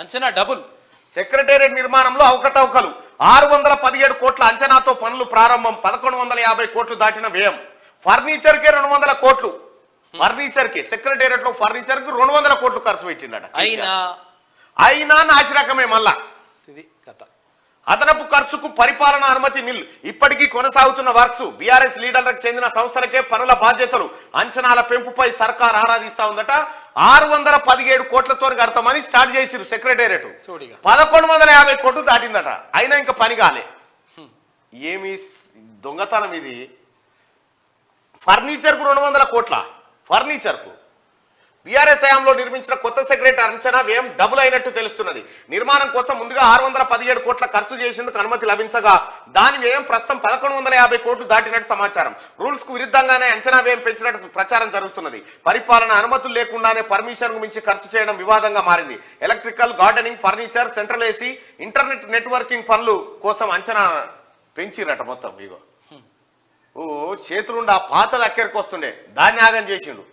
అంచనా double. Secretariat నిర్మాణంలో అవకతవకలు 617 కోట్ల అంచనాతో పనులు ప్రారంభం 1150 కోట్లు దాటిన వ్యయం. ఫర్నిచర్కే 200 కోట్లు. ఫర్నిచర్కి సెక్రటేరియట్ లో ఫర్నిచర్ కు 200 కోట్లు ఖర్చు పెట్టిండట. అయినా నాశరకమే మళ్ళా ఇది కథ. అదనపు ఖర్చుకు పరిపాలన అనుమతి నిల్. ఇప్పటికీ కొనసాగుతున్న వర్క్స్. బీఆర్ఎస్ లీడర్లకు చెందిన సంస్థలకే పనుల బాధ్యతలు. అంచనాల పెంపుపై సర్కార్ ఆరాధిస్తా ఉందట. 617 కోట్లతో కడతామని స్టార్ట్ చేసిరు సెక్రటేరియట్. 1150 కోట్లు దాటిందట. అయినా ఇంకా పని కాలే. ఏమి దొంగతనం ఇది. ఫర్నిచర్ కు 200 కోట్ల. ఫర్నిచర్ కు బీఆర్ఎస్ హయాంలో నిర్మించిన కొత్త సెక్రటరీ అంచనా వ్యయం డబుల్ అయినట్టు తెలుస్తున్నది. నిర్మాణం కోసం ముందుగా 617 కోట్ల ఖర్చు చేసేందుకు అనుమతి లభించగా దాని వ్యయం ప్రస్తుతం 1150 కోట్లు దాటినట్టు సమాచారం. రూల్స్ కు విరుద్ధంగానే అంచనా వ్యయం పెంచినట్టు ప్రచారం జరుగుతున్నది. పరిపాలన అనుమతులు లేకుండానే పర్మిషన్ మించి ఖర్చు చేయడం వివాదంగా మారింది. Electrical, gardening, furniture, central AC, internet networking పనులు కోసం అంచనా పెంచిరట మొత్తం. ఇగో చేతులుండి ఆ పాత దగ్గరికి వస్తుండే దాన్ని ఆగం చేసిండు.